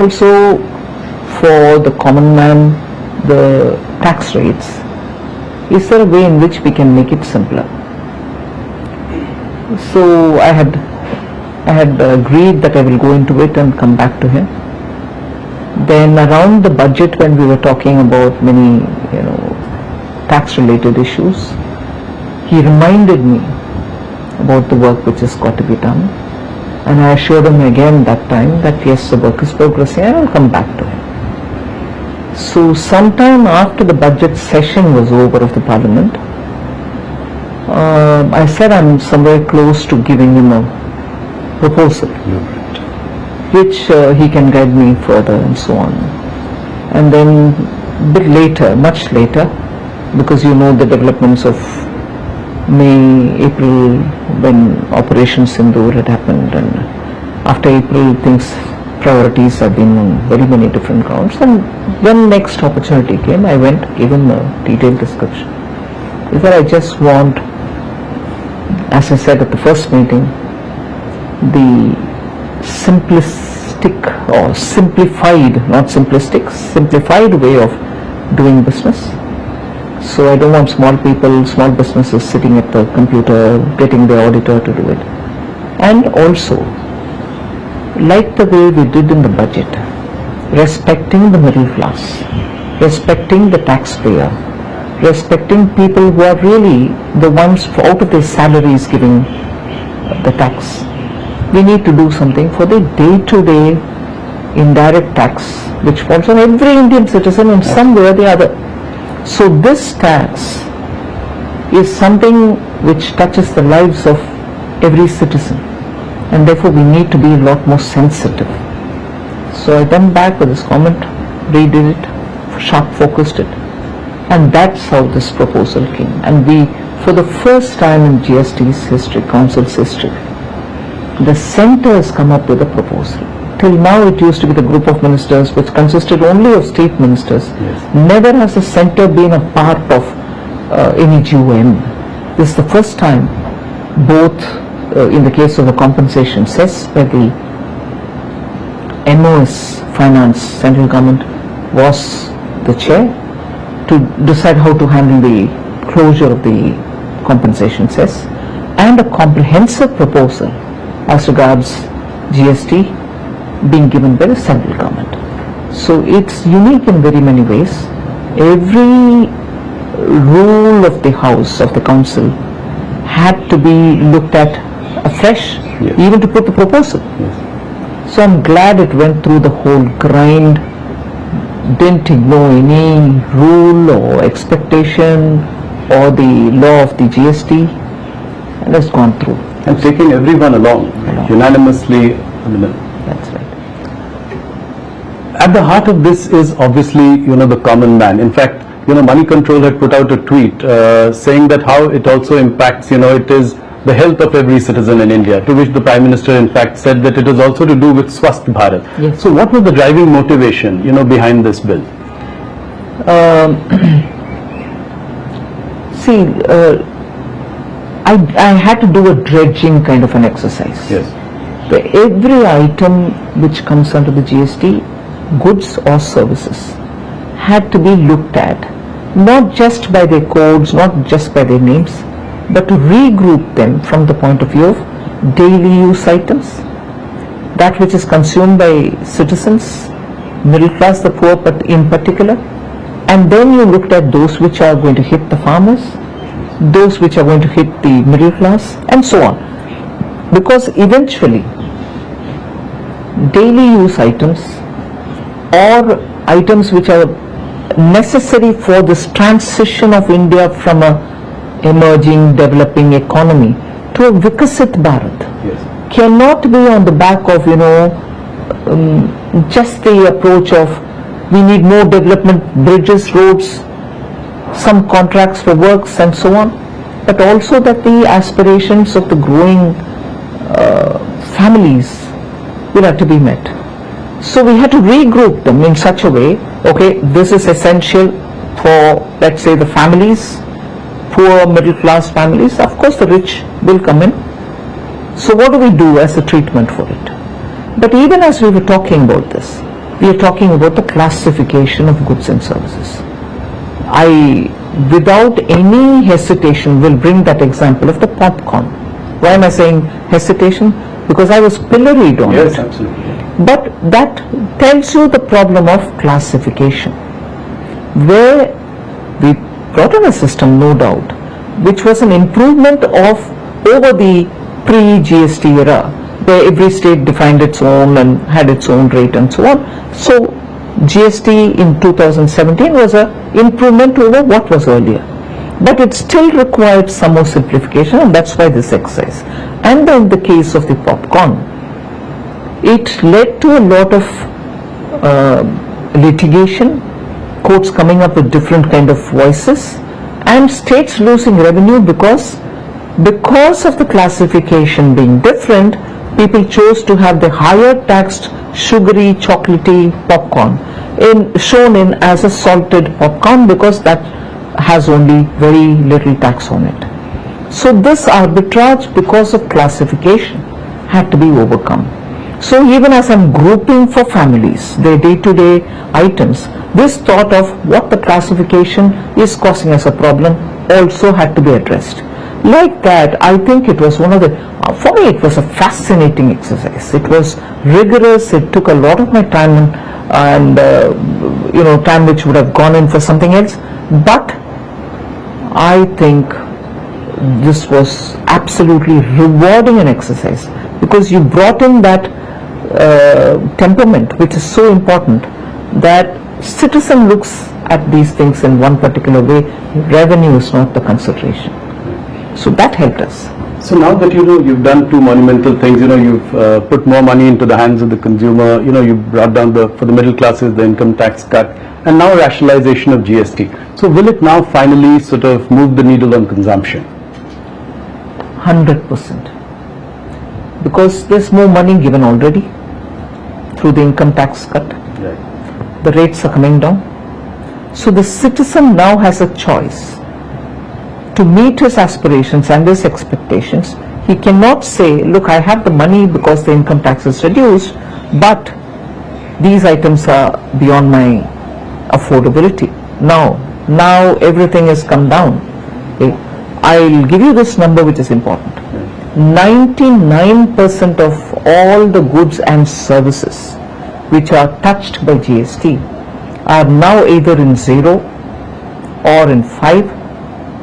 Also, for the common man, the tax rates, is there a way in which we can make it simpler? So I had agreed that I will go into it and come back to him. Then around the budget, when we were talking about many, tax related issues, he reminded me about the work which has got to be done. And I assured him again that time that yes, the work is progressing and I'll come back to him. So sometime after the budget session was over of the Parliament, I said I'm somewhere close to giving him a proposal, which he can guide me further and so on. And then a bit later, much later, because you know the developments of May, April, when Operation Sindoor had happened, and after April priorities have been on very many different grounds, and when next opportunity came, I went, gave him a detailed description. Is that I just want, as I said at the first meeting, the simplistic or simplified, not simplistic, simplified way of doing business. So I don't want small businesses sitting at the computer, getting the auditor to do it. And also, like the way we did in the budget, respecting the middle class, respecting the taxpayer, respecting people who are really the ones out of their salaries giving the tax. We need to do something for the day-to-day indirect tax, which falls on every Indian citizen in some way or the other. So this tax is something which touches the lives of every citizen, and therefore we need to be a lot more sensitive. So I went back with this comment, redid it, sharp focused it, and that's how this proposal came. And we, for the first time in GST's history, Council's history, the centre has come up with a proposal. Till now it used to be the group of ministers which consisted only of state ministers. Yes. Never has the centre been a part of any GOM. This is the first time, both in the case of the compensation cess, where the MOS Finance, central government, was the chair to decide how to handle the closure of the compensation cess, and a comprehensive proposal as regards GST being given by the central government. So it's unique in very many ways. Every rule of the House, of the Council, had to be looked at afresh, yes, even to put the proposal. Yes. So I'm glad it went through the whole grind, didn't ignore any rule or expectation or the law of the GST, and has gone through. And taking everyone along, unanimously. That's right. At the heart of this is obviously, the common man. In fact, Money Control had put out a tweet saying that how it also impacts, it is the health of every citizen in India, to which the Prime Minister in fact said that it is also to do with Swasth Bharat. Yes. So what was the driving motivation, behind this bill? See, I had to do a dredging kind of an exercise. Yes. Where every item which comes under the GST, goods or services, had to be looked at, not just by their codes, not just by their names, but to regroup them from the point of view of daily use items, that which is consumed by citizens, middle class, the poor but in particular, and then you looked at those which are going to hit the farmers, those which are going to hit the middle class, and so on. Because eventually, daily use items or items which are necessary for this transition of India from a emerging, developing economy to a Vikasit Bharat, yes, cannot be on the back of, just the approach of we need more development, bridges, roads, some contracts for works and so on, but also that the aspirations of the growing families will have to be met. So we had to regroup them in such a way, okay, this is essential for, let's say, the families, poor middle class families. Of course the rich will come in. So what do we do as a treatment for it? But even as we were talking about this, We are talking about the classification of goods and services. I, without any hesitation, will bring that example of the popcorn. Why am I saying hesitation? Because I was pilloried on it. Yes, absolutely. But that tells you the problem of classification, where we brought in a system, no doubt, which was an improvement of over the pre-GST era, where every state defined its own and had its own rate and so on. So GST in 2017 was an improvement over what was earlier. But it still required some more simplification, and that's why this exercise. And in the case of the popcorn, it led to a lot of litigation, courts coming up with different kind of voices, and states losing revenue because of the classification being different. People chose to have the higher taxed sugary chocolatey popcorn shown in as a salted popcorn, because that has only very little tax on it. So this arbitrage, because of classification, had to be overcome. So even as I'm grouping for families, their day-to-day items, this thought of what the classification is causing as a problem also had to be addressed. Like that, I think it was one of the, for me it was a fascinating exercise. It was rigorous, it took a lot of my time and time which would have gone in for something else. But I think this was absolutely rewarding an exercise, because you brought in that temperament, which is so important, that citizen looks at these things in one particular way. Revenue is not the consideration. So that helped us. So now that you've done two monumental things, you've put more money into the hands of the consumer, you brought down for the middle classes the income tax cut, and now rationalization of GST. So will it now finally sort of move the needle on consumption? 100%. Because there's more money given already through the income tax cut. Right. The rates are coming down. So the citizen now has a choice to meet his aspirations and his expectations. He cannot say, look, I have the money because the income tax is reduced, but these items are beyond my affordability. Now everything has come down. Okay. I'll give you this number which is important. 99% of all the goods and services which are touched by GST are now either in 0 or in 5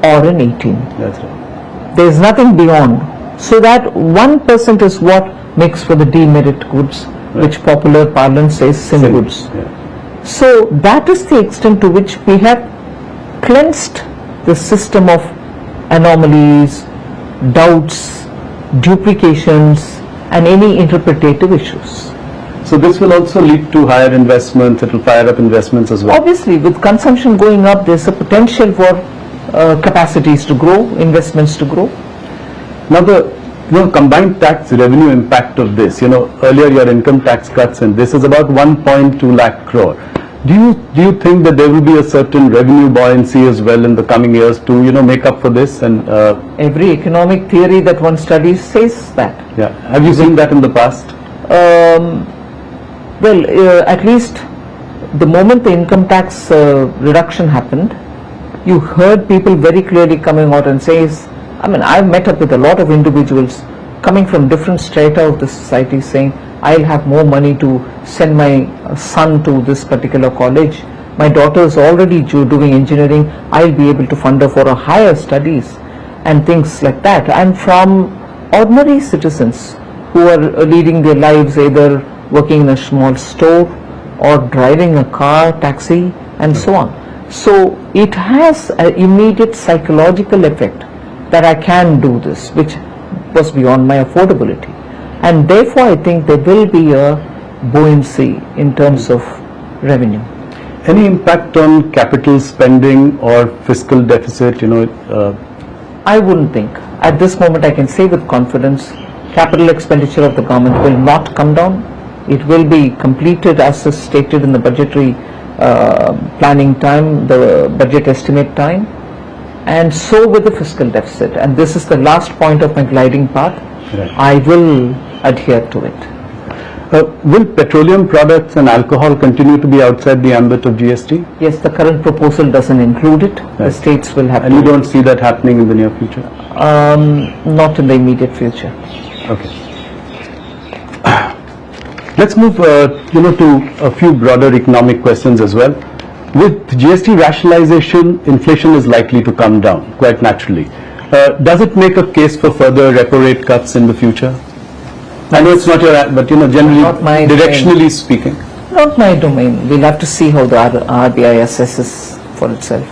or in 18. That's right. There is nothing beyond. So that 1% is what makes for the demerit goods, right, which popular parlance says sin goods. Yeah. So that is the extent to which we have cleansed the system of anomalies, doubts, duplications, and any interpretative issues. So this will also lead to higher investments, it will fire up investments as well. Obviously, with consumption going up, there's a potential for capacities to grow, investments to grow. Now the combined tax revenue impact of this, earlier your income tax cuts, and this is about 1.2 lakh crore. Do you think that there will be a certain revenue buoyancy as well in the coming years to make up for this? And every economic theory that one studies says that. Yeah. Have you seen that in the past? At least the moment the income tax reduction happened, you heard people very clearly coming out and says, I've met up with a lot of individuals coming from different strata of the society saying, I'll have more money to send my son to this particular college. My daughter is already doing engineering. I'll be able to fund her for her higher studies and things like that. And from ordinary citizens who are leading their lives either working in a small store or driving a car, taxi, and so on. So it has an immediate psychological effect that I can do this, which was beyond my affordability. And therefore I think there will be a buoyancy in terms of revenue. Any impact on capital spending or fiscal deficit? I wouldn't think. At this moment I can say with confidence, capital expenditure of the government will not come down. It will be completed as is stated in the budgetary planning time, the budget estimate time, and so with the fiscal deficit. And this is the last point of my gliding path. Right. I will adhere to it. Will petroleum products and alcohol continue to be outside the ambit of GST? Yes, the current proposal doesn't include it. The Right. states will have And to. you don't see that happening in the near future? Not in the immediate future. Okay. Let's move, to a few broader economic questions as well. With GST rationalization, inflation is likely to come down quite naturally. Does it make a case for further repo rate cuts in the future? I know it's not your, but generally, Not my directionally speaking. Not my domain. We'll have to see how the RBI assesses for itself.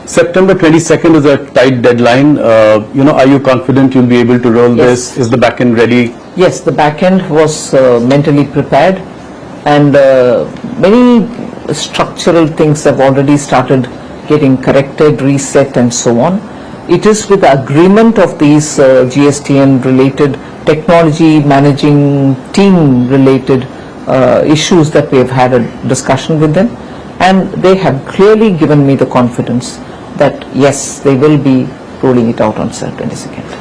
September 22nd is a tight deadline. Are you confident you'll be able to roll Yes. this? Is the back end ready? Yes, the back end was mentally prepared, and many structural things have already started getting corrected, reset, and so on. It is with the agreement of these GSTN related technology managing team related issues that we have had a discussion with them, and they have clearly given me the confidence that yes, they will be rolling it out on September 22nd.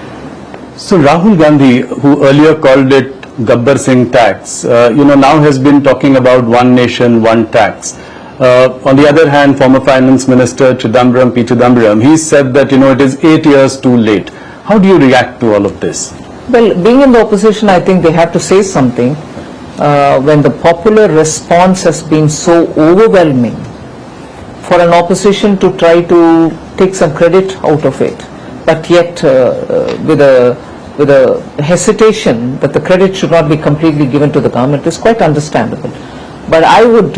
So Rahul Gandhi, who earlier called it Gabbar Singh tax, now has been talking about one nation, one tax. On the other hand, former Finance Minister P. Chidambaram, he said that, it is 8 years too late. How do you react to all of this? Well, being in the opposition, I think they have to say something when the popular response has been so overwhelming. For an opposition to try to take some credit out of it, but yet with a hesitation that the credit should not be completely given to the government is quite understandable. But I would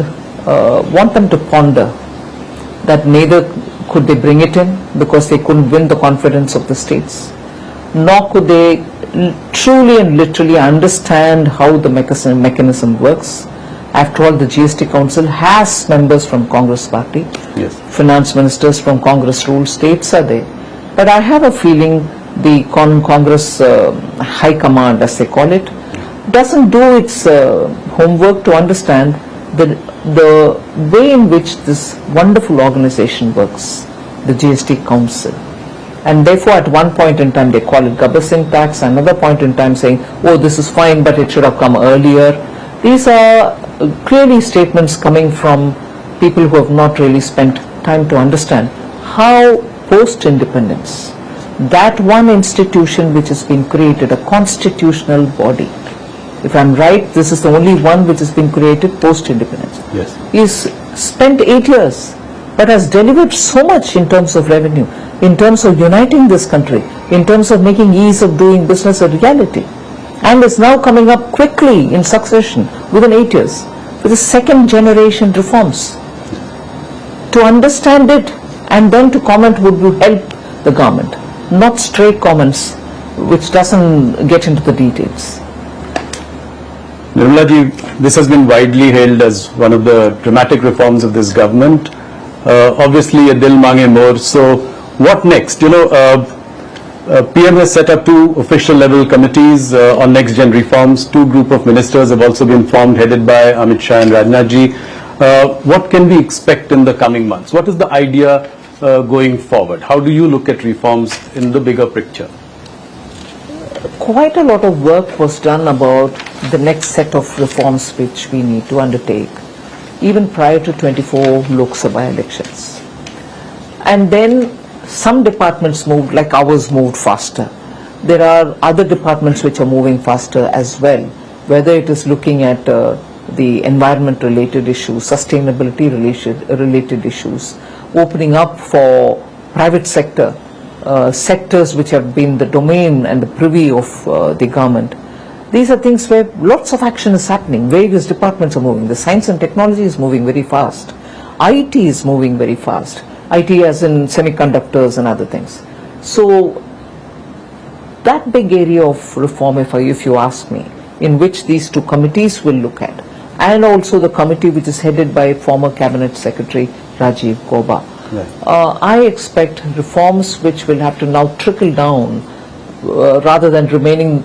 want them to ponder that neither could they bring it in because they couldn't win the confidence of the states, nor could they truly and literally understand how the mechanism works. After all, the GST Council has members from Congress party, Yes. finance ministers from Congress ruled states are there. But I have a feeling the Congress High Command, as they call it, doesn't do its homework to understand the way in which this wonderful organization works, the GST Council. And therefore, at one point in time, they call it Gabbar Singh tax, another point in time saying, oh, this is fine, but it should have come earlier. These are clearly statements coming from people who have not really spent time to understand how post-independence, that one institution which has been created, a constitutional body, if I'm right, this is the only one which has been created post-independence, Yes. is spent 8 years, but has delivered so much in terms of revenue, in terms of uniting this country, in terms of making ease of doing business a reality, and is now coming up quickly in succession within 8 years with the second generation reforms. To understand it and then to comment would help the government, not stray comments which doesn't get into the details. Nirmala ji, this has been widely hailed as one of the dramatic reforms of this government. Obviously, a dil mange more. So, what next? PM has set up 2 official level committees on next gen reforms. 2 group of ministers have also been formed, headed by Amit Shah and Rajnath ji. What can we expect in the coming months? What is the idea going forward? How do you look at reforms in the bigger picture? Quite a lot of work was done about the next set of reforms which we need to undertake, even prior to 24 Lok Sabha elections. And then some departments moved, like ours moved faster. There are other departments which are moving faster as well, whether it is looking at the environment related issues, sustainability related issues, opening up for private sector, sectors which have been the domain and the privy of the government. These are things where lots of action is happening. Various departments are moving. The science and technology is moving very fast. IT is moving very fast. IT as in semiconductors and other things. So that big area of reform, if you ask me, in which these 2 committees will look at, and also the committee which is headed by former Cabinet Secretary Rajiv Gauba. Right. I expect reforms which will have to now trickle down rather than remaining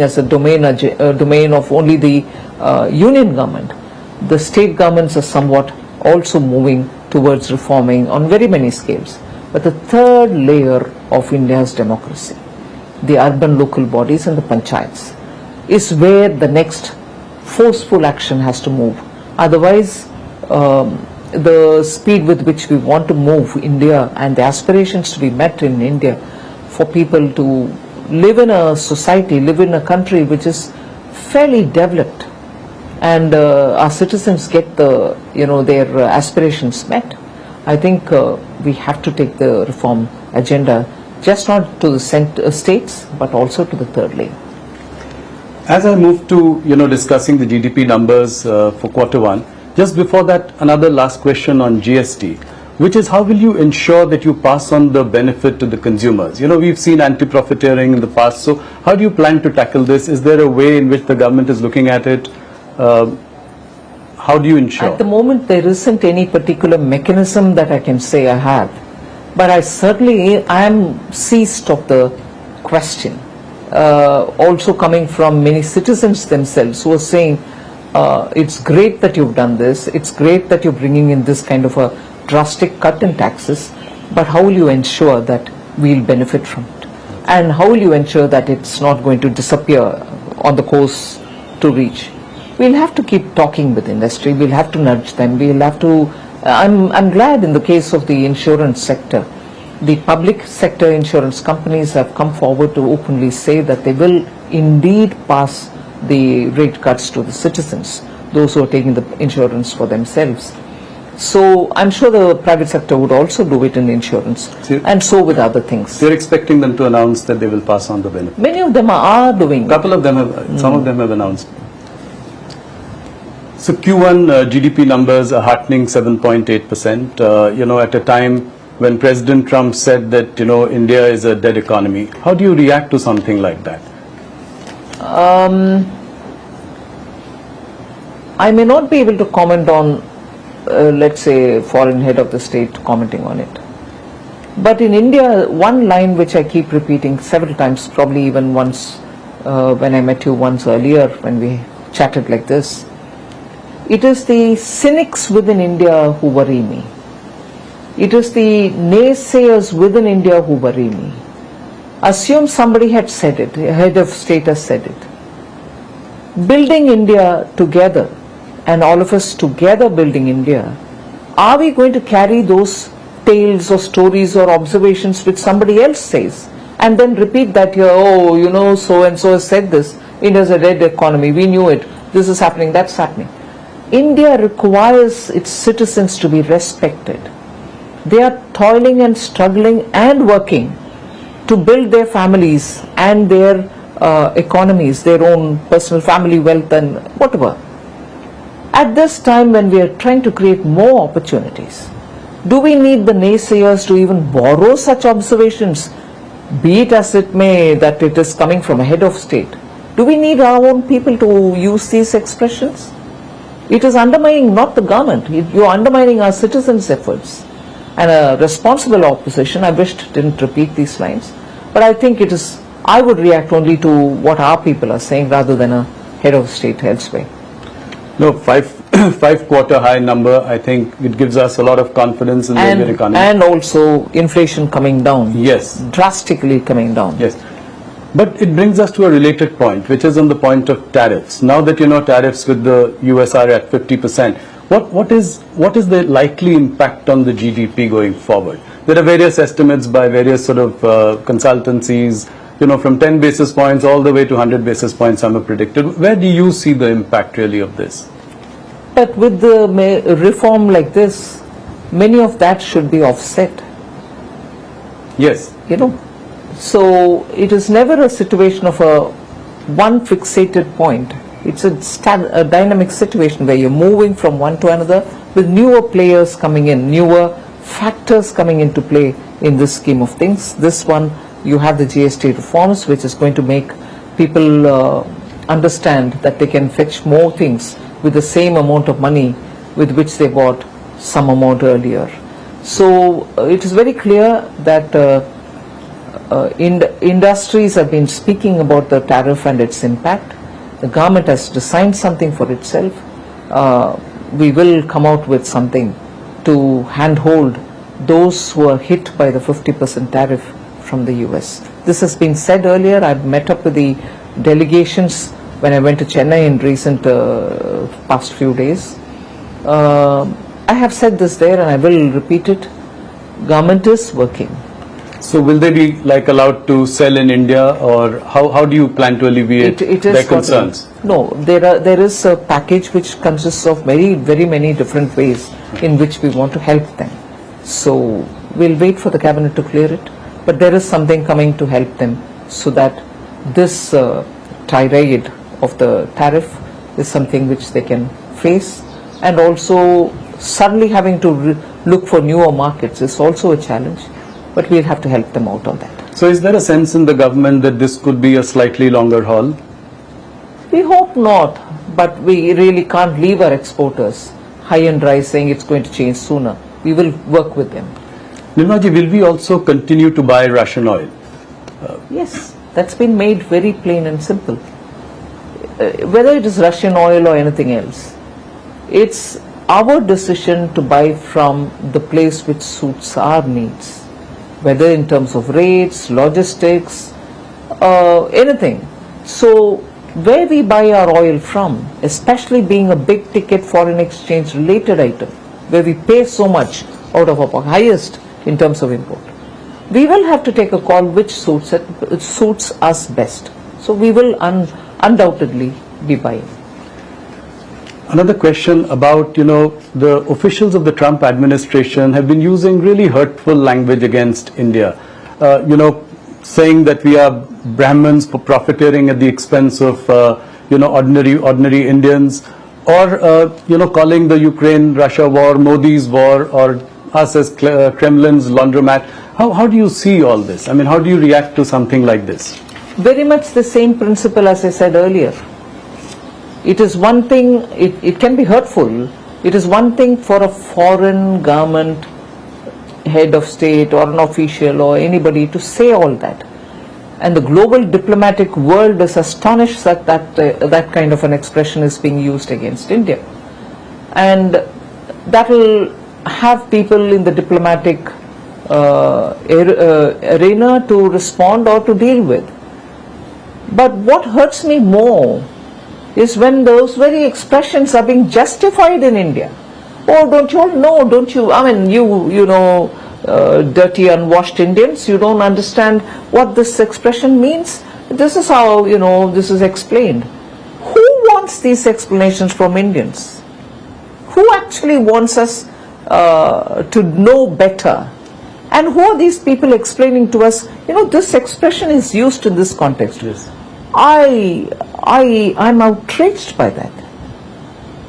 as a domain of only the union government. The state governments are somewhat also moving towards reforming on very many scales. But the third layer of India's democracy, the urban local bodies and the panchayats, is where the next forceful action has to move. Otherwise, the speed with which we want to move India and the aspirations to be met in India for people to live in a society, live in a country which is fairly developed, and our citizens get their aspirations met. I think we have to take the reform agenda just not to the states but also to the third lane. As I move to discussing the GDP numbers for Q1, just before that, another last question on GST, which is how will you ensure that you pass on the benefit to the consumers? We've seen anti-profiteering in the past, so how do you plan to tackle this? Is there a way in which the government is looking at it? How do you ensure? At the moment, there isn't any particular mechanism that I can say I have, but I am seized of the question. Also coming from many citizens themselves who are saying, it's great that you've done this, it's great that you're bringing in this kind of a drastic cut in taxes, but how will you ensure that we'll benefit from it? And how will you ensure that it's not going to disappear on the course to reach? We'll have to keep talking with industry, we'll have to nudge them, we'll have to, I'm glad in the case of the insurance sector, the public sector insurance companies have come forward to openly say that they will indeed pass the rate cuts to the citizens, those who are taking the insurance for themselves. So I'm sure the private sector would also do it in insurance, and so with other things. You're expecting them to announce that they will pass on the benefit? Many of them are doing it. Couple of them have, some of them have announced. So Q1 GDP numbers are heartening 7.8%, at a time when President Trump said that, India is a dead economy. How do you react to something like that? I may not be able to comment on, let's say, foreign head of the state commenting on it. But in India, one line which I keep repeating several times, probably even once when I met you once earlier when we chatted like this, it is the cynics within India who worry me. It is the naysayers within India who worry me. Assume somebody had said it, a head of state has said it. Building India together, and all of us together building India, are we going to carry those tales or stories or observations which somebody else says and then repeat that here, oh, so and so has said this, India's a dead economy, we knew it, this is happening, that's happening. India requires its citizens to be respected. They are toiling and struggling and working to build their families and their economies, their own personal family wealth and whatever. At this time when we are trying to create more opportunities, do we need the naysayers to even borrow such observations, be it as it may that it is coming from a head of state? Do we need our own people to use these expressions? It is undermining not the government, you are undermining our citizens' efforts. And a responsible opposition, I wished didn't repeat these lines, but I think it is, I would react only to what our people are saying rather than a head of state elsewhere. No, five quarter high number, I think it gives us a lot of confidence in the Indian economy. And also inflation coming down. Yes. Drastically coming down. Yes. But it brings us to a related point, which is on the point of tariffs. Now that tariffs with the US are at 50%, what is the likely impact on the GDP going forward? There are various estimates by various sort of consultancies, from 10 basis points all the way to 100 basis points some have predicted. Where do you see the impact really of this? But with the reform like this, many of that should be offset. Yes. So it is never a situation of one fixated point. It's a dynamic situation where you're moving from one to another with newer players coming in, newer factors coming into play in this scheme of things. This one, you have the GST reforms, which is going to make people understand that they can fetch more things with the same amount of money with which they bought some amount earlier. So it is very clear that industries have been speaking about the tariff and its impact. The government has designed something for itself. We will come out with something to handhold those who are hit by the 50% tariff from the US. This has been said earlier. I've met up with the delegations when I went to Chennai in recent past few days. I have said this there and I will repeat it. Government is working. So will they be like allowed to sell in India, or how do you plan to alleviate their concerns? No, there is a package which consists of very many different ways in which we want to help them. So we'll wait for the cabinet to clear it, but there is something coming to help them so that this tirade of the tariff is something which they can face, and also suddenly having to look for newer markets is also a challenge, but we'll have to help them out on that. So is there a sense in the government that this could be a slightly longer haul? We hope not, but we really can't leave our exporters high and dry saying it's going to change sooner. We will work with them. Nirmala ji, will we also continue to buy Russian oil? Yes, that's been made very plain and simple. Whether it is Russian oil or anything else, it's our decision to buy from the place which suits our needs, whether in terms of rates, logistics, anything. So where we buy our oil from, especially being a big ticket foreign exchange related item, where we pay so much out of our highest in terms of import, we will have to take a call which suits us best. So we will undoubtedly be buying. Another question about, the officials of the Trump administration have been using really hurtful language against India. Saying that we are Brahmins profiteering at the expense of, ordinary Indians, or, calling the Ukraine-Russia war Modi's war, or us as Kremlin's laundromat. How do you see all this? I mean, how do you react to something like this? Very much the same principle as I said earlier. It is one thing, it can be hurtful. It is one thing for a foreign government head of state or an official or anybody to say all that. And the global diplomatic world is astonished that that kind of an expression is being used against India. And that will have people in the diplomatic arena to respond or to deal with. But what hurts me more is when those very expressions are being justified in India. Oh, don't you all know, don't you, I mean, you know, dirty, unwashed Indians, you don't understand what this expression means? This is how, this is explained. Who wants these explanations from Indians? Who actually wants us to know better? And who are these people explaining to us, this expression is used in this context? Yes. I'm outraged by that.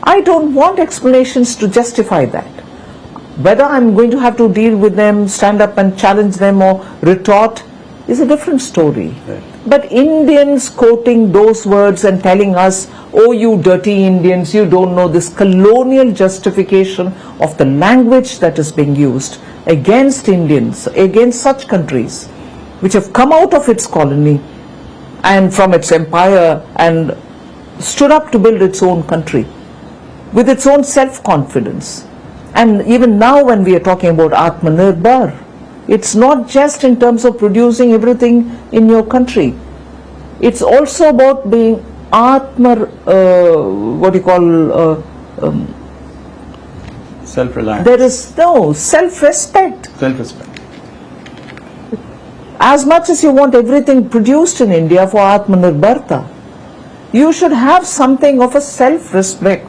I don't want explanations to justify that. Whether I'm going to have to deal with them, stand up and challenge them or retort is a different story. Right. But Indians quoting those words and telling us, oh, you dirty Indians, you don't know this colonial justification of the language that is being used against Indians, against such countries which have come out of its colony and from its empire and stood up to build its own country with its own self-confidence. And even now when we are talking about Atmanirbhar, it's not just in terms of producing everything in your country. It's also about being Self-reliance. There is no self-respect. Self-respect. As much as you want everything produced in India for Atmanirbharta, you should have something of a self-respect.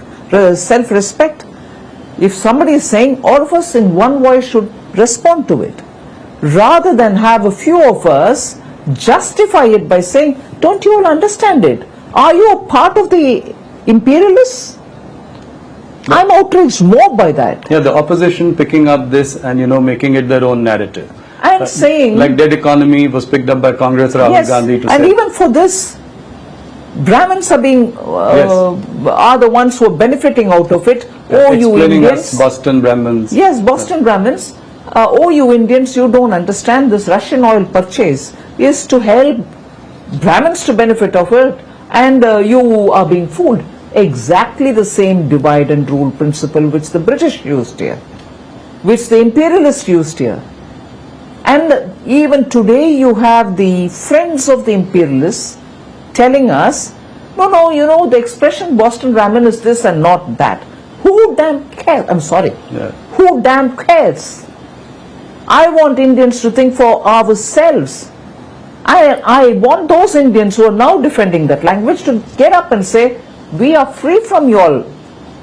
If somebody is saying, all of us in one voice should respond to it, rather than have a few of us justify it by saying, don't you all understand it? Are you a part of the imperialists? No. I'm outraged more by that. Yeah, the opposition picking up this and making it their own narrative. And saying, like dead economy was picked up by Congress, Rahul Gandhi to and say. even for this, Brahmins are being are the ones who are benefiting out of it. Oh, you Indians, Boston Brahmins. Yes, Boston Brahmins. Oh, you Indians, you don't understand this Russian oil purchase is to help Brahmins to benefit of it, and you are being fooled. Exactly the same divide and rule principle which the British used here, which the imperialists used here. And even today you have the friends of the imperialists telling us No, you know, the expression Boston ramen is this and not that. Who damn cares? I'm sorry. Yeah. Who damn cares? I want Indians to think for ourselves. I want those Indians who are now defending that language to get up and say, we are free from you all.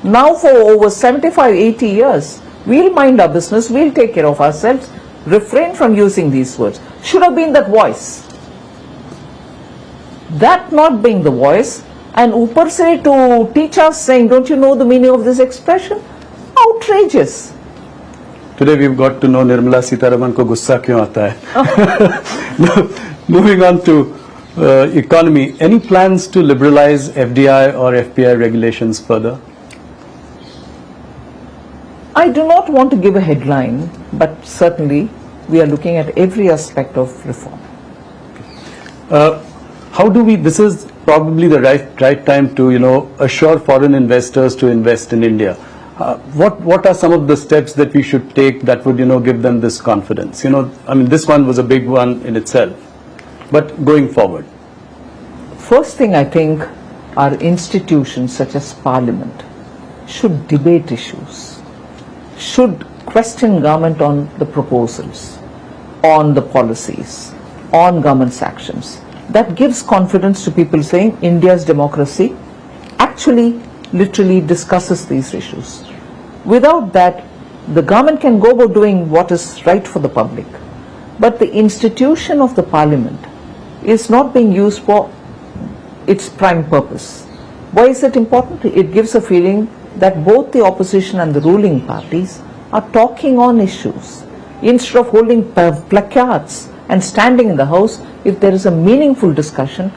Now for over 75, 80 years, we'll mind our business, we'll take care of ourselves, refrain from using these words. Should have been that voice. That not being the voice, and upar se to teach us saying, don't you know the meaning of this expression? Outrageous. Today we've got to know Nirmala Sitharaman ko gussa kyun aata hai. Moving on to economy, any plans to liberalize FDI or FPI regulations further? I do not want to give a headline, but certainly we are looking at every aspect of reform. How do we, this is probably the right time to, you know, assure foreign investors to invest in India. What are some of the steps that we should take that would, you know, give them this confidence? You know, I mean, this one was a big one in itself, but going forward. First thing, I think our institutions such as Parliament should debate issues, should question government on the proposals, on the policies, on government's actions. That gives confidence to people saying India's democracy actually literally discusses these issues. Without that, the government can go about doing what is right for the public. But the institution of the Parliament is not being used for its prime purpose. Why is it important? It gives a feeling that both the opposition and the ruling parties are talking on issues. Instead of holding placards and standing in the house, if there is a meaningful discussion,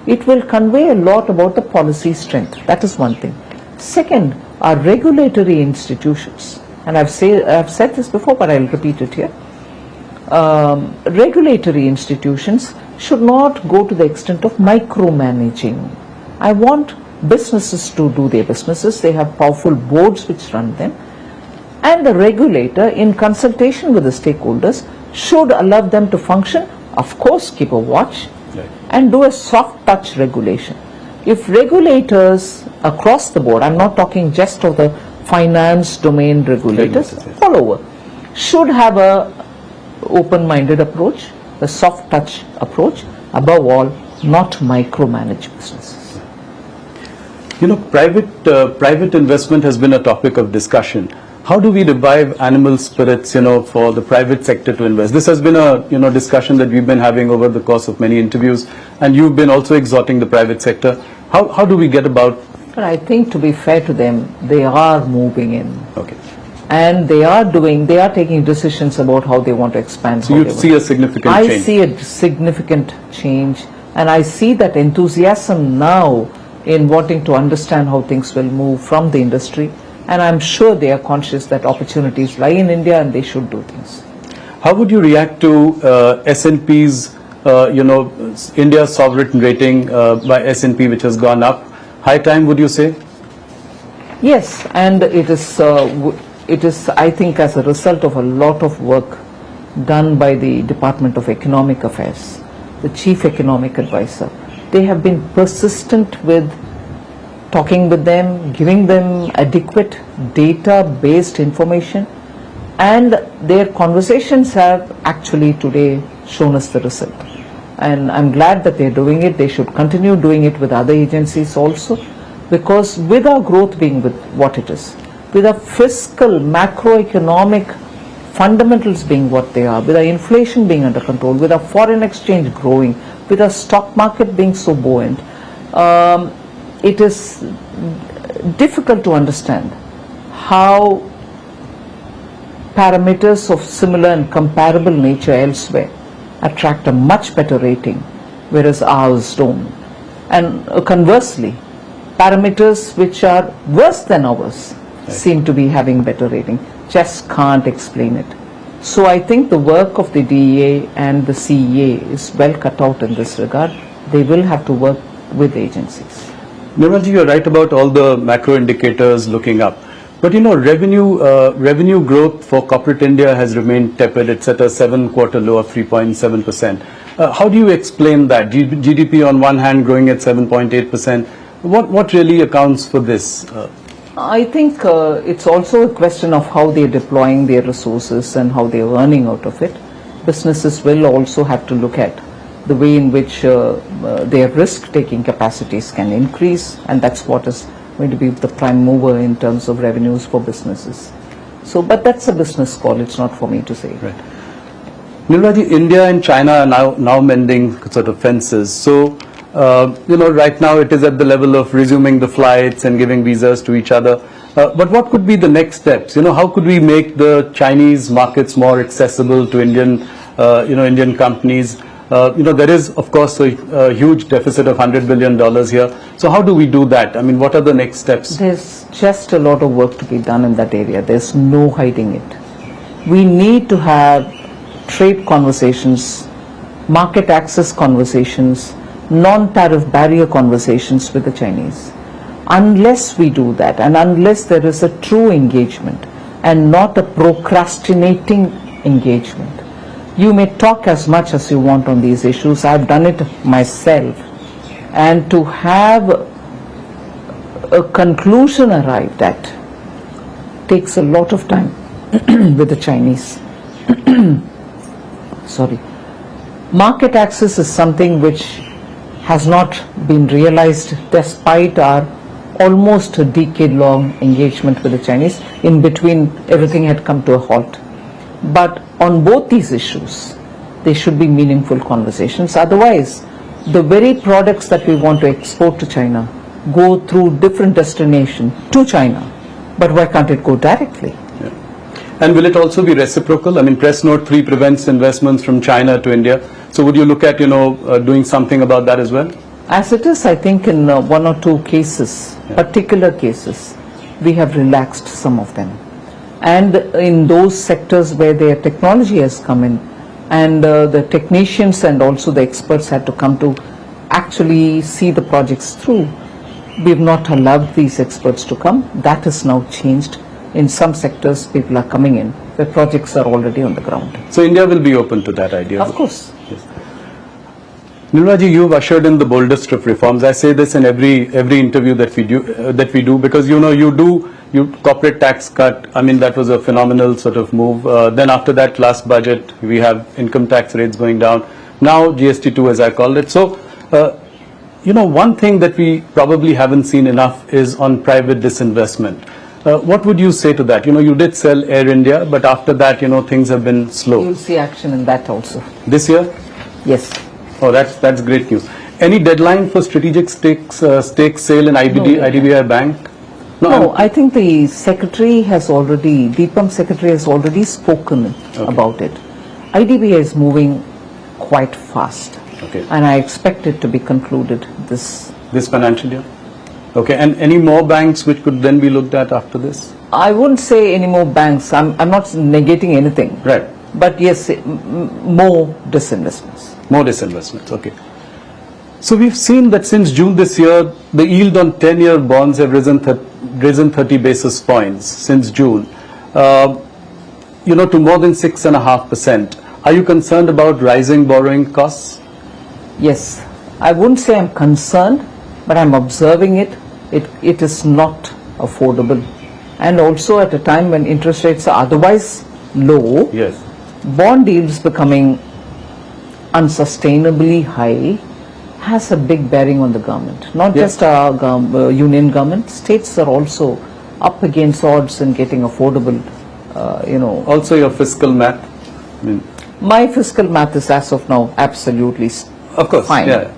it will convey a lot about the policy strength. That is one thing. Second, our regulatory institutions, and I've said this before, but I'll repeat it here. Regulatory institutions should not go to the extent of micromanaging. I want businesses to do their businesses. They have powerful boards which run them. And the regulator, in consultation with the stakeholders, should allow them to function. Of course, keep a watch and do a soft touch regulation. If regulators across the board, I'm not talking just of the finance domain regulators, all over, should have a open-minded approach, a soft touch approach, above all, not micromanage businesses. You know, private investment has been a topic of discussion. How do we revive animal spirits, you know, for the private sector to invest? This has been a, you know, discussion that we've been having over the course of many interviews, and you've been also exhorting the private sector. How do we get about? But I think, to be fair to them, they are moving in. Okay. And they are taking decisions about how they want to expand. So you see a significant change? I see a significant change, and I see that enthusiasm now in wanting to understand how things will move from the industry. And I'm sure they are conscious that opportunities lie in India and they should do things. How would you react to S&P's, you know, India's sovereign rating by S&P, which has gone up? High time, would you say? Yes, and it is, I think, as a result of a lot of work done by the Department of Economic Affairs, the Chief Economic Advisor. They have been persistent with talking with them, giving them adequate data-based information, and their conversations have actually today shown us the result. And I'm glad that they're doing it. They should continue doing it with other agencies also, because with our growth being with what it is, with our fiscal, macroeconomic fundamentals being what they are, with our inflation being under control, with our foreign exchange growing, with our stock market being so buoyant, it is difficult to understand how parameters of similar and comparable nature elsewhere attract a much better rating, whereas ours don't. And conversely, parameters which are worse than ours seem to be having better rating. Just can't explain it. So I think the work of the DEA and the CEA is well cut out in this regard. They will have to work with agencies. Nirmalji, you're right about all the macro indicators looking up. But you know, revenue growth for corporate India has remained tepid. It's at a 7-quarter low of 3.7%. How do you explain that? GDP on one hand growing at 7.8%, What really accounts for this? I think it's also a question of how they're deploying their resources and how they're earning out of it. Businesses will also have to look at the way in which their risk-taking capacities can increase, and that's what is going to be the prime mover in terms of revenues for businesses. So, but that's a business call, it's not for me to say. Right. Nirmala, India and China are now mending sort of fences. So, right now it is at the level of resuming the flights and giving visas to each other. But what could be the next steps? How could we make the Chinese markets more accessible to Indian, Indian companies? There is, of course, a huge deficit of $100 billion here. So how do we do that? I mean, what are the next steps? There's just a lot of work to be done in that area. There's no hiding it. We need to have trade conversations, market access conversations, non-tariff barrier conversations with the Chinese. Unless we do that, and unless there is a true engagement and not a procrastinating engagement, you may talk as much as you want on these issues. I've done it myself. And to have a conclusion arrived at takes a lot of time with the Chinese. Sorry. Market access is something which has not been realized despite our almost a decade-long engagement with the Chinese. In between, everything had come to a halt. But on both these issues, there should be meaningful conversations. Otherwise, the very products that we want to export to China go through different destination to China. But why can't it go directly? Yeah. And will it also be reciprocal? I mean, Press Note 3 prevents investments from China to India. So would you look at, doing something about that as well? As it is, I think in one or two cases, particular cases, we have relaxed some of them. And in those sectors where their technology has come in, and the technicians and also the experts had to come to actually see the projects through, we've not allowed these experts to come. That has now changed. In some sectors, people are coming in, the projects are already on the ground. So India will be open to that idea? Of course. Yes. Nirmala ji, you've ushered in the boldest of reforms. I say this in every interview that we do because you corporate tax cut. I mean, that was a phenomenal sort of move. Then after that last budget, we have income tax rates going down. Now GST 2, as I called it. So, one thing that we probably haven't seen enough is on private disinvestment. What would you say to that? You did sell Air India, but after that, things have been slow. You'll see action in that also. This year? Yes. Oh, that's great news. Any deadline for strategic stake sale in IDBI Bank? No, I think the secretary has already, DIPAM secretary has already spoken about it. IDBI is moving quite fast. Okay. And I expect it to be concluded this financial year? Okay, and any more banks which could then be looked at after this? I wouldn't say any more banks. I'm not negating anything. Right. But yes, more disinvestments. More disinvestments, okay. So we've seen that since June this year, the yield on 10-year bonds have risen 30 basis points since June, to more than 6.5%. Are you concerned about rising borrowing costs? Yes. I wouldn't say I'm concerned, but I'm observing it. It is not affordable. And also at a time when interest rates are otherwise low, yes, bond yields becoming unsustainably high has a big bearing on the government. Not just our union government, states are also up against odds in getting affordable, Also your fiscal math? My fiscal math is as of now absolutely of course, fine. Yeah.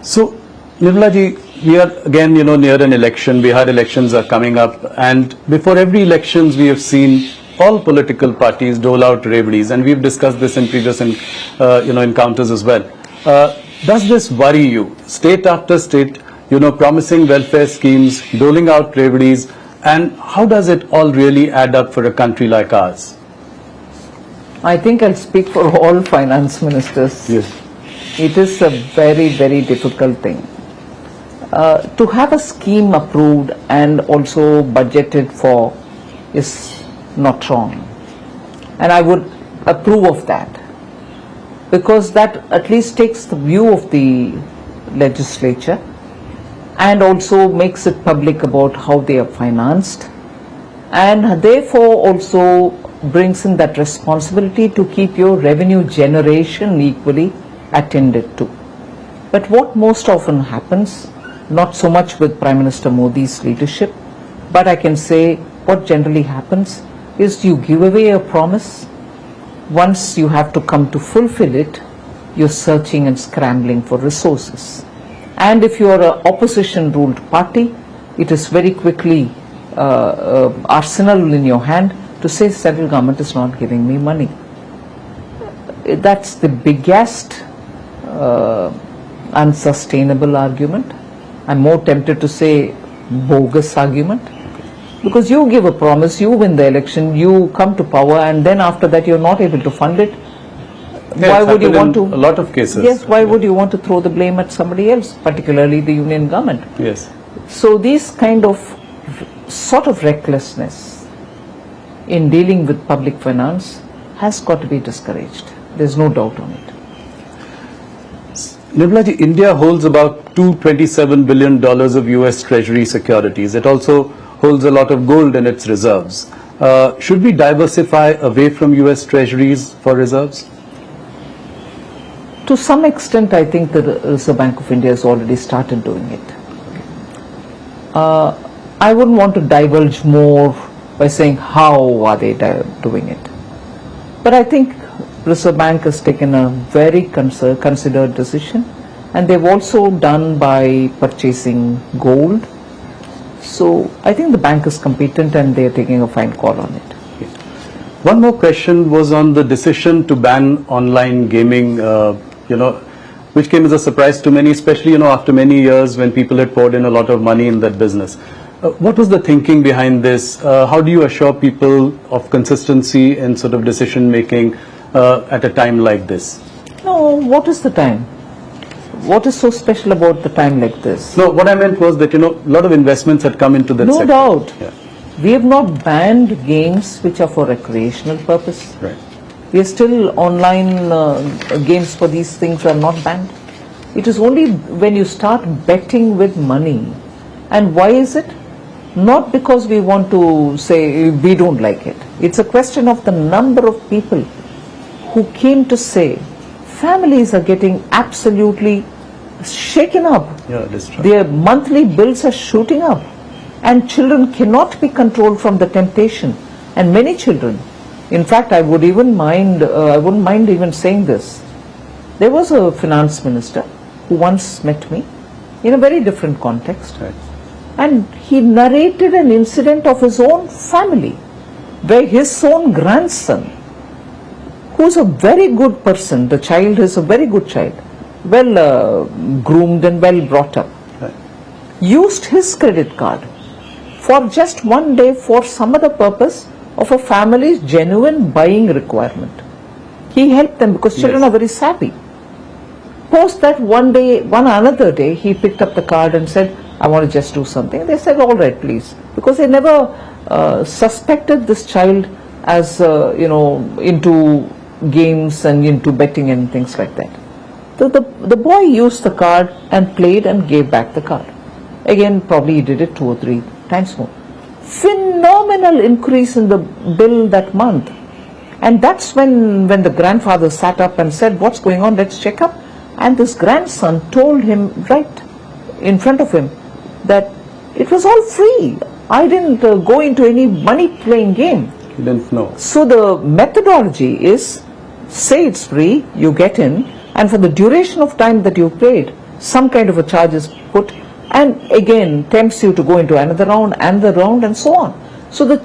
So, Nirmala ji, we are again, near an election. Bihar elections are coming up, and before every elections, we have seen all political parties dole out reveries, and we've discussed this in previous, encounters as well. Does this worry you? State after state, promising welfare schemes, doling out reveries, and how does it all really add up for a country like ours? I think I'll speak for all finance ministers. Yes. It is a very, very difficult thing. To have a scheme approved and also budgeted for is not wrong. And I would approve of that, because that at least takes the view of the legislature, and also makes it public about how they are financed, and therefore also brings in that responsibility to keep your revenue generation equally attended to. But what most often happens, not so much with Prime Minister Modi's leadership, but I can say what generally happens is you give away a promise. Once you have to come to fulfill it, you're searching and scrambling for resources. And if you are an opposition-ruled party, it is very quickly arsenal in your hand to say central government is not giving me money. That's the biggest unsustainable argument. I'm more tempted to say bogus argument, because you give a promise, you win the election, you come to power, and then after that you're not able to fund it. Yeah, why would you want to? A lot of cases. Yes, why would you want to throw the blame at somebody else, particularly the union government? Yes. So these kind of sort of recklessness in dealing with public finance has got to be discouraged. There's no doubt on it. Nirmala ji, India holds about $227 billion of US Treasury securities. It also holds a lot of gold in its reserves. Should we diversify away from US Treasuries for reserves? To some extent, I think the Reserve Bank of India has already started doing it. I wouldn't want to divulge more by saying how are they doing it. But I think Reserve Bank has taken a very considered decision, and they've also done by purchasing gold. So I think the bank is competent and they are taking a fine call on it. One more question was on the decision to ban online gaming, which came as a surprise to many, especially, after many years when people had poured in a lot of money in that business. What was the thinking behind this? How do you assure people of consistency in sort of decision making at a time like this? No, what is the time? What is so special about the time like this? No, what I meant was that, a lot of investments had come into that sector. No doubt. Yeah. We have not banned games which are for recreational purpose. Right. We are still online games for these things are not banned. It is only when you start betting with money. And why is it? Not because we want to say we don't like it. It's a question of the number of people who came to say families are getting absolutely shaken up. Yeah, that's true. Their monthly bills are shooting up, and children cannot be controlled from the temptation. And many children, in fact, I wouldn't mind even saying this. There was a finance minister who once met me in a very different context. Right. And he narrated an incident of his own family, where his own grandson, who's a very good person, the child is a very good child, well groomed and well brought up, Right. used his credit card for just one day for some other purpose of a family's genuine buying requirement. He helped them because children Yes. are very savvy. Post that one another day, he picked up the card and said, I want to just do something. They said, all right, please. Because they never suspected this child as, into games and into betting and things like that. So the boy used the card and played and gave back the card. Again, probably he did it 2 or 3 times more. Phenomenal increase in the bill that month. And that's when the grandfather sat up and said, what's going on, let's check up. And this grandson told him right in front of him that it was all free. I didn't go into any money playing game. He didn't know. So the methodology is, say it's free, you get in, and for the duration of time that you played, some kind of a charge is put, and again tempts you to go into another round and so on. So the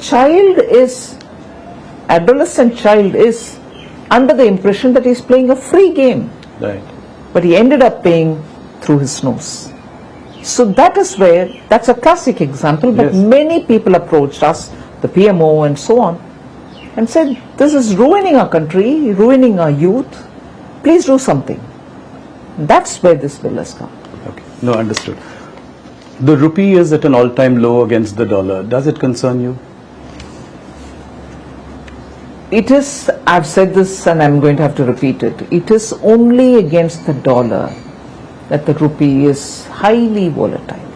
adolescent child is under the impression that he's playing a free game. Right. But he ended up paying through his nose. So that's a classic example, but Yes. many people approached us, the PMO and so on, and said, this is ruining our country, ruining our youth, please do something. That's where this bill has come. Okay. No, understood. The rupee is at an all-time low against the dollar. Does it concern you? It is, I've said this and I'm going to have to repeat it, it is only against the dollar that the rupee is highly volatile,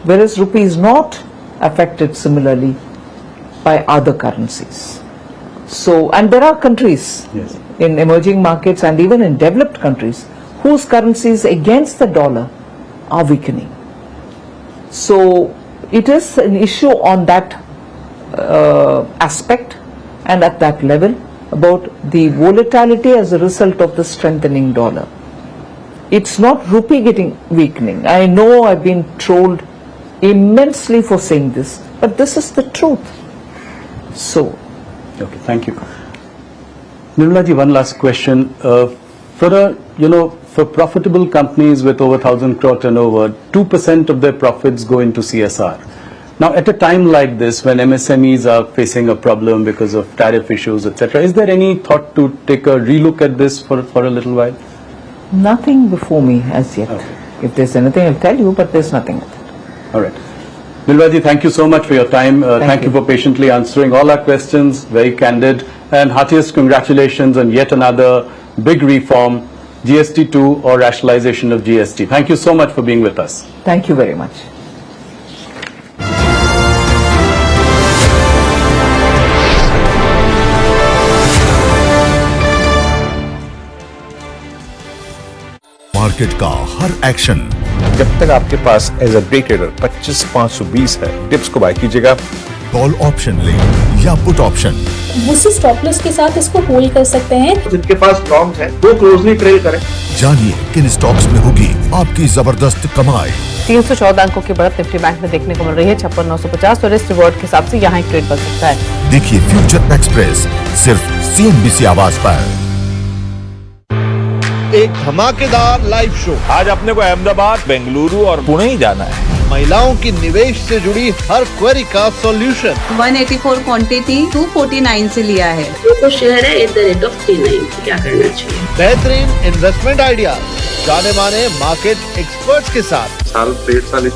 whereas rupee is not affected similarly by other currencies. So, and there are countries Yes. in emerging markets and even in developed countries whose currencies against the dollar are weakening. So it is an issue on that aspect and at that level about the volatility as a result of the strengthening dollar. It's not rupee getting weakening. I know I've been trolled immensely for saying this, but this is the truth. So, Okay, thank you. Nirmala ji, one last question. For profitable companies with over 1,000 crore turnover, 2% of their profits go into CSR. Now, at a time like this, when MSMEs are facing a problem because of tariff issues, etc., is there any thought to take a relook at this for a little while? nothing before me as yet. Okay. If there's anything, I'll tell you, but there's nothing. All right. Nirmala ji, thank you so much for your time. Thank you for patiently answering all our questions, very candid, and heartiest congratulations on yet another big reform, GST 2 or rationalization of GST. Thank you so much for being with us. Thank you very much. Market का हर action जब तक आपके पास as a break trader 25,520 है, dips को bye कीजिएगा। Call option ले या put option, उसी स्टॉप लॉस के साथ इसको होल्ड कर सकते हैं। जिनके पास लॉन्ग है वो क्लोजली ट्रेल करें। जानिए किन स्टॉक्स में होगी आपकी जबरदस्त कमाई। 314 अंकों की बढ़त निफ्टी बैंक में देखने को मिल रही है। 56,950 और रिस्क रिवॉर्ड के हिसाब से यहाँ एक ट्रेड बन सकता है। देखिए फ्यूचर एक्सप्रेस सिर्फ CNBC आवाज पर। एक धमाकेदार लाइव शो। आज अपने को अहमदाबाद, बेंगलुरु और पुणे ही जाना है। महिलाओं की निवेश से जुड़ी हर क्वेरी का सॉल्यूशन। 184 क्वांटिटी 249 से लिया है। तो शेयर है @39, क्या करना चाहिए? बेहतरीन इन्वेस्टमेंट आइडिया जाने माने मार्केट एक्सपर्ट्स के साथ। साल 1.5 साल।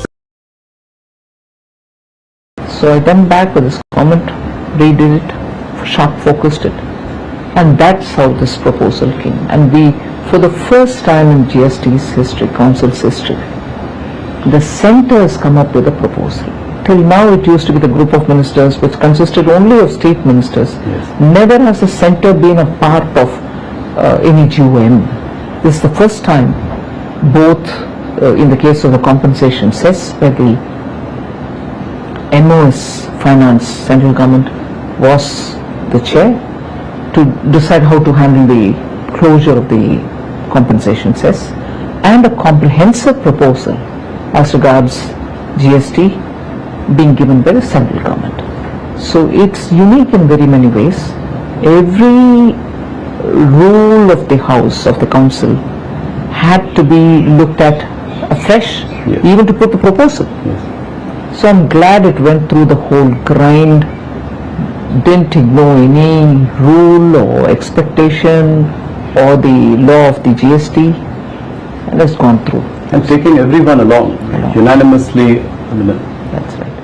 So I went back with this comment, redid it, sharp focused it, and that's how this proposal came. And we, for the first time in GST's history, Council's history, the centre has come up with a proposal. Till now it used to be the group of ministers which consisted only of state ministers. Yes. Never has the centre been a part of any GOM. This is the first time, both in the case of the compensation cess where the MOS Finance, central government, was the chair to decide how to handle the closure of the compensation cess, and a comprehensive proposal as regards GST being given by the central government. So it's unique in very many ways. Every rule of the House, of the Council, had to be looked at afresh, Yes. even to put the proposal. Yes. So I'm glad it went through the whole grind, didn't ignore any rule or expectation or the law of the GST, and has gone through. And taking everyone along, unanimously. That's right.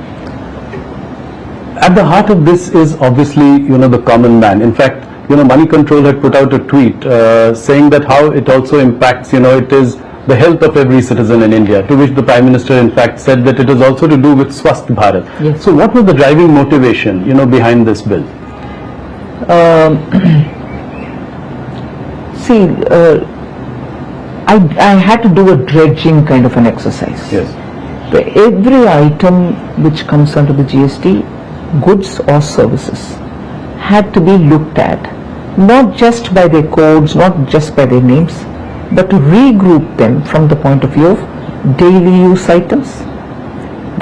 At the heart of this is obviously, the common man. In fact, Money Control had put out a tweet saying that how it also impacts, it is the health of every citizen in India, to which the Prime Minister in fact said that it is also to do with Swasth Bharat. Yes. So what was the driving motivation, behind this bill? See, I had to do a dredging kind of an exercise. Yes. Every item which comes under the GST, goods or services, had to be looked at, not just by their codes, not just by their names, but to regroup them from the point of view of daily use items,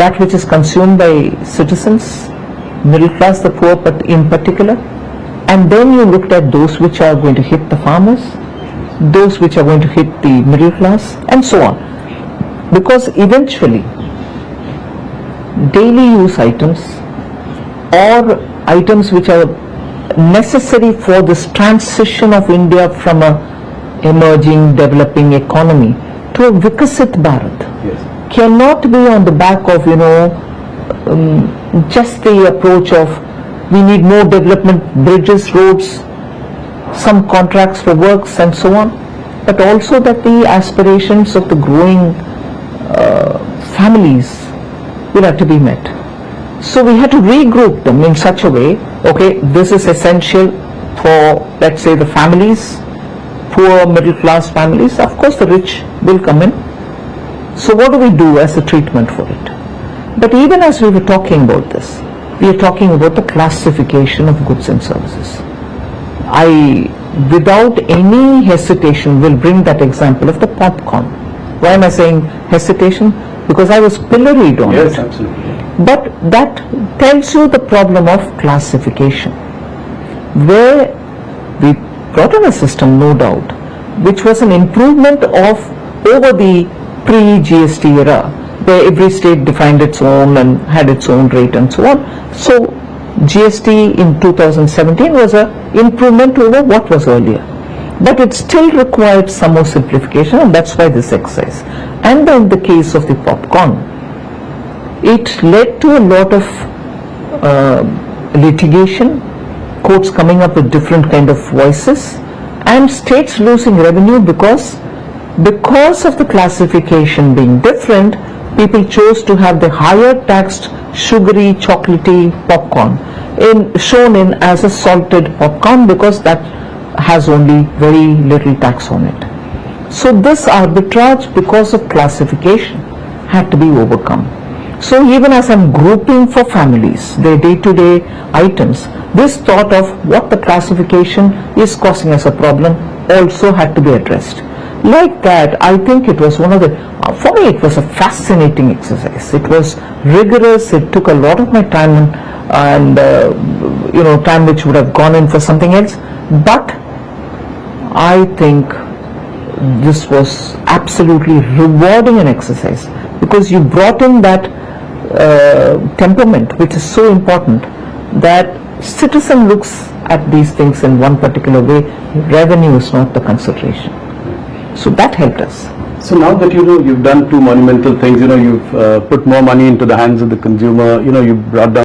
that which is consumed by citizens, middle class, the poor but in particular, and then you looked at those which are going to hit the farmers, those which are going to hit the middle class, and so on. Because eventually, daily use items or items which are necessary for this transition of India from a emerging, developing economy to a Vikasit Bharat, Yes. cannot be on the back of, just the approach of we need more development, bridges, roads, some contracts for works and so on. but also that the aspirations of the growing families will have to be met. So we had to regroup them in such a way, okay, this is essential for, let's say, the families, poor middle class families. Of course the rich will come in. So what do we do as a treatment for it? But even as we were talking about this, we are talking about the classification of goods and services. I, without any hesitation, will bring that example of the popcorn. Why am I saying hesitation? Because I was pilloried on it. Yes, absolutely. But that tells you the problem of classification, where we brought in a system, no doubt, which was an improvement of over the pre-GST era, where every state defined its own and had its own rate and so on. So GST in 2017 was an improvement over what was earlier. But it still required some more simplification, and that's why this exercise. And in the case of the popcorn, it led to a lot of litigation, courts coming up with different kind of voices, and states losing revenue because of the classification being different. People chose to have the higher taxed sugary chocolatey popcorn shown in as a salted popcorn, because that has only very little tax on it. So this arbitrage, because of classification, had to be overcome. So even as I'm grouping for families, their day-to-day items, this thought of what the classification is causing as a problem also had to be addressed. Like that, I think it was one of the, for me it was a fascinating exercise. It was rigorous, it took a lot of my time and time which would have gone in for something else. But I think this was absolutely rewarding an exercise, because you brought in that temperament, which is so important, that citizen looks at these things in one particular way. Revenue is not the consideration. So that helped us. So now that you've done two monumental things, you've put more money into the hands of the consumer, you brought down